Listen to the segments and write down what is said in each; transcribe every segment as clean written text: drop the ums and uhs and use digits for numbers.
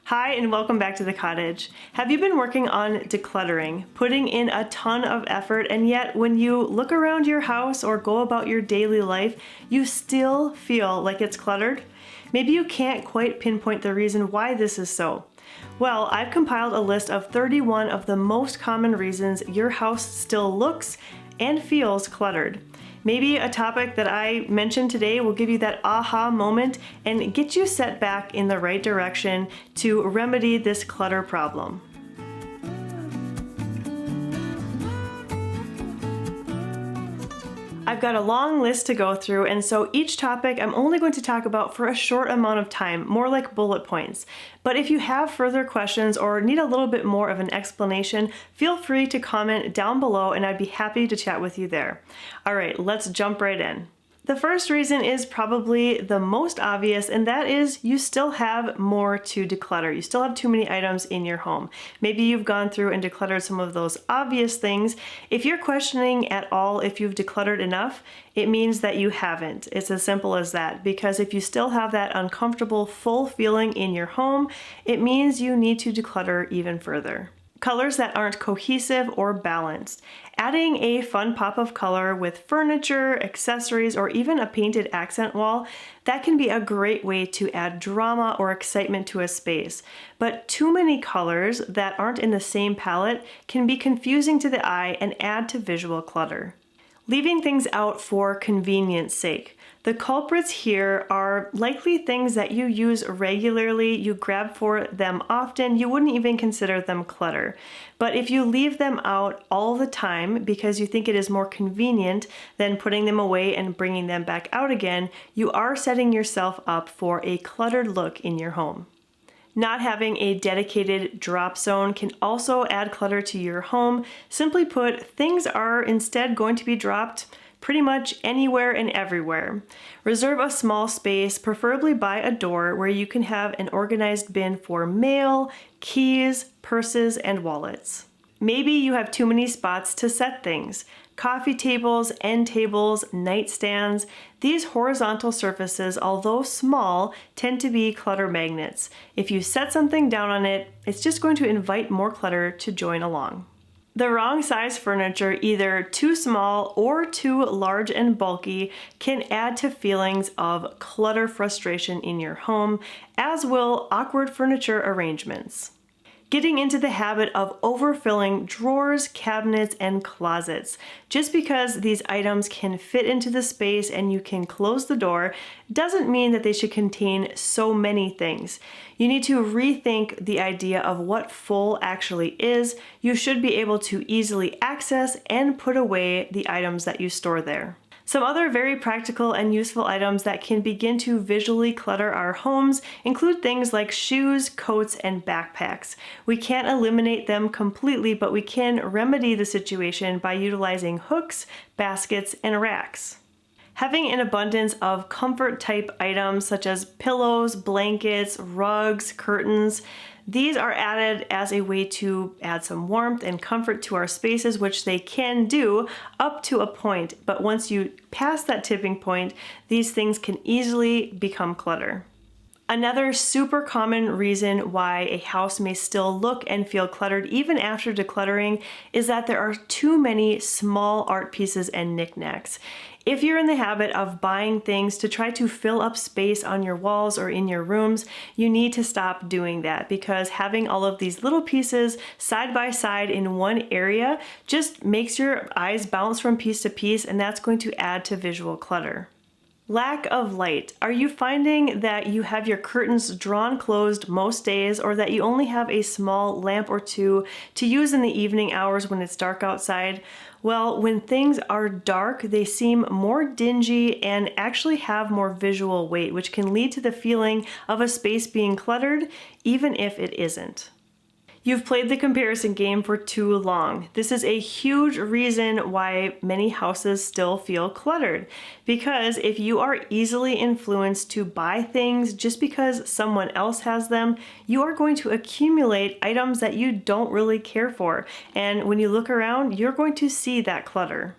Hi and welcome back to the cottage. Have you been working on decluttering, putting in a ton of effort, and yet when you look around your house or go about your daily life, you still feel like it's cluttered? Maybe you can't quite pinpoint the reason why this is so. Well, I've compiled a list of 31 of the most common reasons your house still looks and feels cluttered. Maybe a topic that I mentioned today will give you that aha moment and get you set back in the right direction to remedy this clutter problem. I've got a long list to go through, and so each topic I'm only going to talk about for a short amount of time, more like bullet points. But if you have further questions or need a little bit more of an explanation, feel free to comment down below and I'd be happy to chat with you there. All right, let's jump right in. The first reason is probably the most obvious, and that is you still have more to declutter. You still have too many items in your home. Maybe you've gone through and decluttered some of those obvious things. If you're questioning at all if you've decluttered enough, it means that you haven't. It's as simple as that, because if you still have that uncomfortable, full feeling in your home, it means you need to declutter even further. Colors that aren't cohesive or balanced. Adding a fun pop of color with furniture, accessories, or even a painted accent wall, that can be a great way to add drama or excitement to a space. But too many colors that aren't in the same palette can be confusing to the eye and add to visual clutter. Leaving things out for convenience sake. The culprits here are likely things that you use regularly, you grab for them often, you wouldn't even consider them clutter. But if you leave them out all the time because you think it is more convenient than putting them away and bringing them back out again, you are setting yourself up for a cluttered look in your home. Not having a dedicated drop zone can also add clutter to your home. Simply put, things are instead going to be dropped pretty much anywhere and everywhere. Reserve a small space, preferably by a door, where you can have an organized bin for mail, keys, purses, and wallets. Maybe you have too many spots to set things. Coffee tables, end tables, nightstands. These horizontal surfaces, although small, tend to be clutter magnets. If you set something down on it, it's just going to invite more clutter to join along. The wrong size furniture, either too small or too large and bulky, can add to feelings of clutter frustration in your home, as will awkward furniture arrangements. Getting into the habit of overfilling drawers, cabinets, and closets. Just because these items can fit into the space and you can close the door doesn't mean that they should contain so many things. You need to rethink the idea of what full actually is. You should be able to easily access and put away the items that you store there. Some other very practical and useful items that can begin to visually clutter our homes include things like shoes, coats, and backpacks. We can't eliminate them completely, but we can remedy the situation by utilizing hooks, baskets, and racks. Having an abundance of comfort type items such as pillows, blankets, rugs, curtains, these are added as a way to add some warmth and comfort to our spaces, which they can do up to a point. But once you pass that tipping point, these things can easily become clutter. Another super common reason why a house may still look and feel cluttered even after decluttering is that there are too many small art pieces and knickknacks. If you're in the habit of buying things to try to fill up space on your walls or in your rooms, you need to stop doing that, because having all of these little pieces side by side in one area just makes your eyes bounce from piece to piece, and that's going to add to visual clutter. Lack of light. Are you finding that you have your curtains drawn closed most days, or that you only have a small lamp or two to use in the evening hours when it's dark outside? Well, when things are dark, they seem more dingy and actually have more visual weight, which can lead to the feeling of a space being cluttered, even if it isn't. You've played the comparison game for too long. This is a huge reason why many houses still feel cluttered. Because if you are easily influenced to buy things just because someone else has them, you are going to accumulate items that you don't really care for. And when you look around, you're going to see that clutter.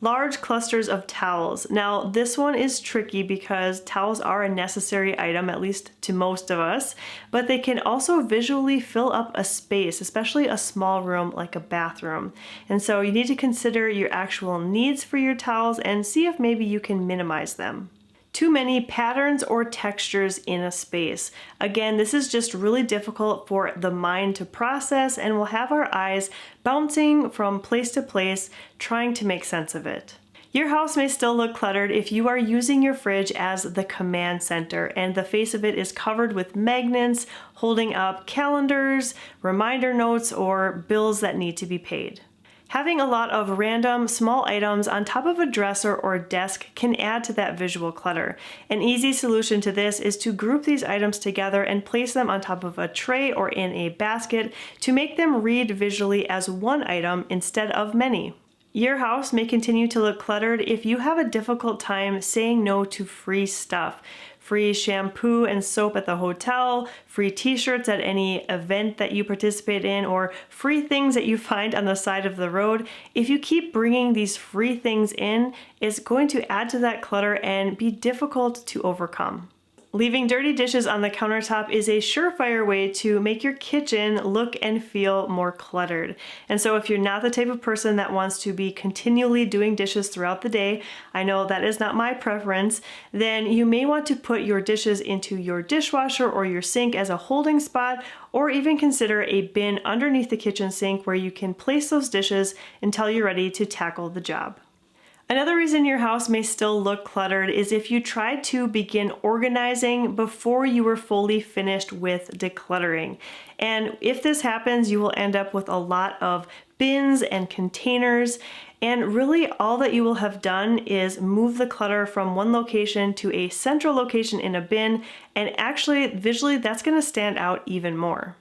Large clusters of towels. Now, this one is tricky because towels are a necessary item, at least to most of us, but they can also visually fill up a space, especially a small room like a bathroom. And so you need to consider your actual needs for your towels and see if maybe you can minimize them. Too many patterns or textures in a space. Again, this is just really difficult for the mind to process, and we'll have our eyes bouncing from place to place, trying to make sense of it. Your house may still look cluttered if you are using your fridge as the command center and the face of it is covered with magnets holding up calendars, reminder notes, or bills that need to be paid. Having a lot of random small items on top of a dresser or desk can add to that visual clutter. An easy solution to this is to group these items together and place them on top of a tray or in a basket to make them read visually as one item instead of many. Your house may continue to look cluttered if you have a difficult time saying no to free stuff. Free shampoo and soap at the hotel, free t-shirts at any event that you participate in, or free things that you find on the side of the road. If you keep bringing these free things in, it's going to add to that clutter and be difficult to overcome. Leaving dirty dishes on the countertop is a surefire way to make your kitchen look and feel more cluttered. And so if you're not the type of person that wants to be continually doing dishes throughout the day, I know that is not my preference, then you may want to put your dishes into your dishwasher or your sink as a holding spot, or even consider a bin underneath the kitchen sink where you can place those dishes until you're ready to tackle the job. Another reason your house may still look cluttered is if you tried to begin organizing before you were fully finished with decluttering. And if this happens, you will end up with a lot of bins and containers, and really all that you will have done is move the clutter from one location to a central location in a bin, and actually visually that's going to stand out even more.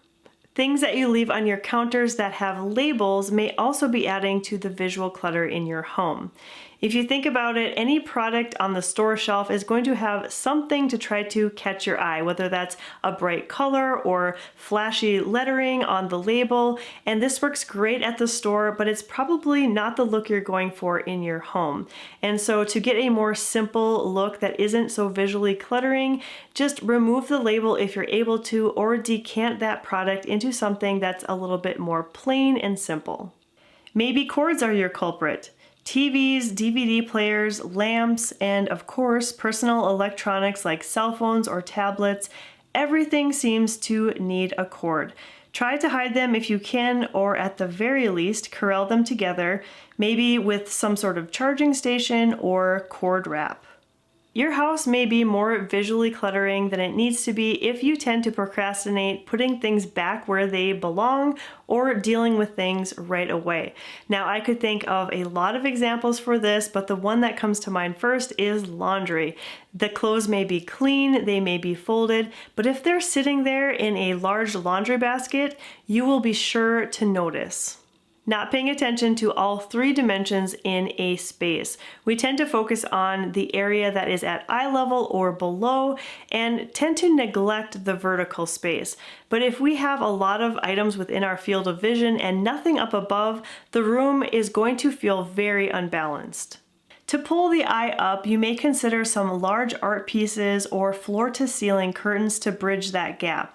Things that you leave on your counters that have labels may also be adding to the visual clutter in your home. If you think about it, any product on the store shelf is going to have something to try to catch your eye, whether that's a bright color or flashy lettering on the label, and this works great at the store, but it's probably not the look you're going for in your home. And so to get a more simple look that isn't so visually cluttering, just remove the label if you're able to, or decant that product into something that's a little bit more plain and simple. Maybe cords are your culprit. TVs, DVD players, lamps, and of course, personal electronics like cell phones or tablets, everything seems to need a cord. Try to hide them if you can, or at the very least, corral them together, maybe with some sort of charging station or cord wrap. Your house may be more visually cluttering than it needs to be if you tend to procrastinate putting things back where they belong or dealing with things right away. Now, I could think of a lot of examples for this, but the one that comes to mind first is laundry. The clothes may be clean, they may be folded, but if they're sitting there in a large laundry basket, you will be sure to notice. Not paying attention to all three dimensions in a space. We tend to focus on the area that is at eye level or below and tend to neglect the vertical space. But if we have a lot of items within our field of vision and nothing up above, the room is going to feel very unbalanced. To pull the eye up, you may consider some large art pieces or floor-to-ceiling curtains to bridge that gap.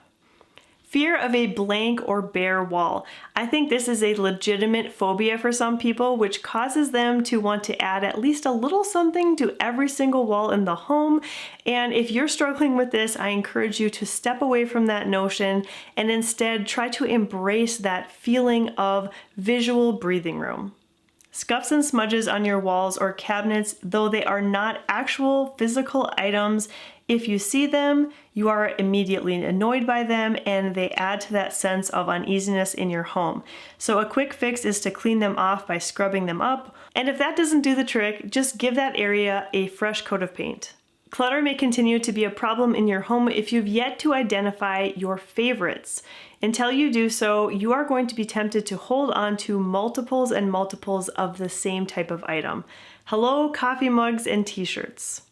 Fear of a blank or bare wall. I think this is a legitimate phobia for some people, which causes them to want to add at least a little something to every single wall in the home. And if you're struggling with this, I encourage you to step away from that notion and instead try to embrace that feeling of visual breathing room. Scuffs and smudges on your walls or cabinets, though they are not actual physical items, if you see them, you are immediately annoyed by them and they add to that sense of uneasiness in your home. So a quick fix is to clean them off by scrubbing them up. And if that doesn't do the trick, just give that area a fresh coat of paint. Clutter may continue to be a problem in your home if you've yet to identify your favorites. Until you do so, you are going to be tempted to hold on to multiples and multiples of the same type of item. Hello, coffee mugs and t-shirts.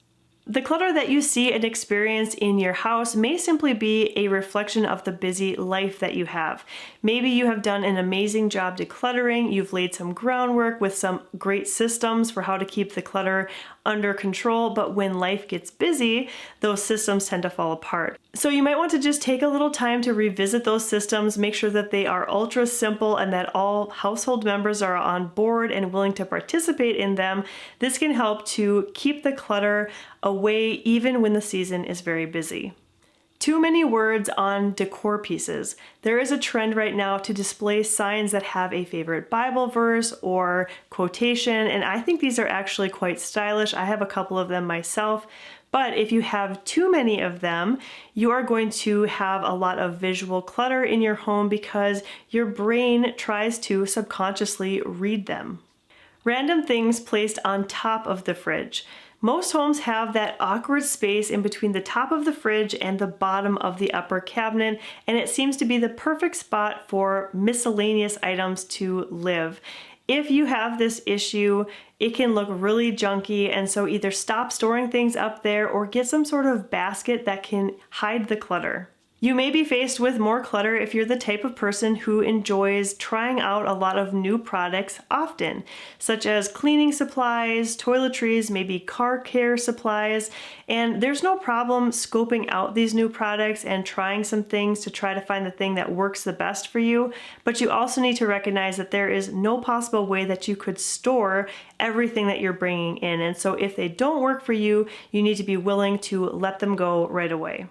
The clutter that you see and experience in your house may simply be a reflection of the busy life that you have. Maybe you have done an amazing job decluttering, you've laid some groundwork with some great systems for how to keep the clutter under control, but when life gets busy, those systems tend to fall apart. So you might want to just take a little time to revisit those systems, make sure that they are ultra simple and that all household members are on board and willing to participate in them. This can help to keep the clutter away even when the season is very busy. Too many words on decor pieces. There is a trend right now to display signs that have a favorite Bible verse or quotation, and I think these are actually quite stylish. I have a couple of them myself, but if you have too many of them, you are going to have a lot of visual clutter in your home because your brain tries to subconsciously read them. Random things placed on top of the fridge. Most homes have that awkward space in between the top of the fridge and the bottom of the upper cabinet, and it seems to be the perfect spot for miscellaneous items to live. If you have this issue, it can look really junky, and so either stop storing things up there or get some sort of basket that can hide the clutter. You may be faced with more clutter if you're the type of person who enjoys trying out a lot of new products often, such as cleaning supplies, toiletries, maybe car care supplies, and there's no problem scoping out these new products and trying some things to try to find the thing that works the best for you, but you also need to recognize that there is no possible way that you could store everything that you're bringing in, and so if they don't work for you, you need to be willing to let them go right away.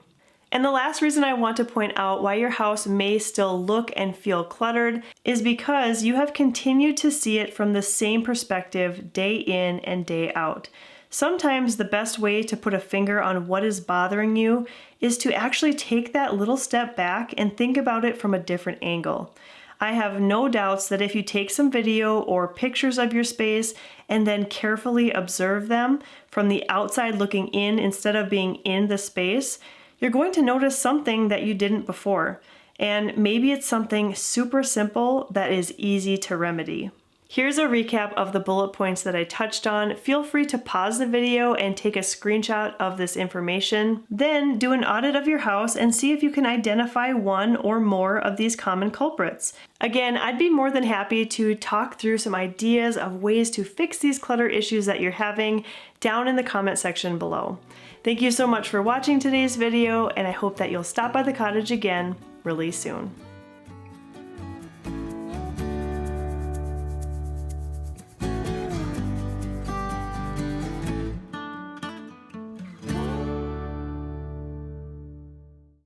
And the last reason I want to point out why your house may still look and feel cluttered is because you have continued to see it from the same perspective day in and day out. Sometimes the best way to put a finger on what is bothering you is to actually take that little step back and think about it from a different angle. I have no doubts that if you take some video or pictures of your space and then carefully observe them from the outside looking in instead of being in the space, you're going to notice something that you didn't before. And maybe it's something super simple that is easy to remedy. Here's a recap of the bullet points that I touched on. Feel free to pause the video and take a screenshot of this information. Then do an audit of your house and see if you can identify one or more of these common culprits. Again, I'd be more than happy to talk through some ideas of ways to fix these clutter issues that you're having down in the comment section below. Thank you so much for watching today's video, and I hope that you'll stop by the cottage again really soon.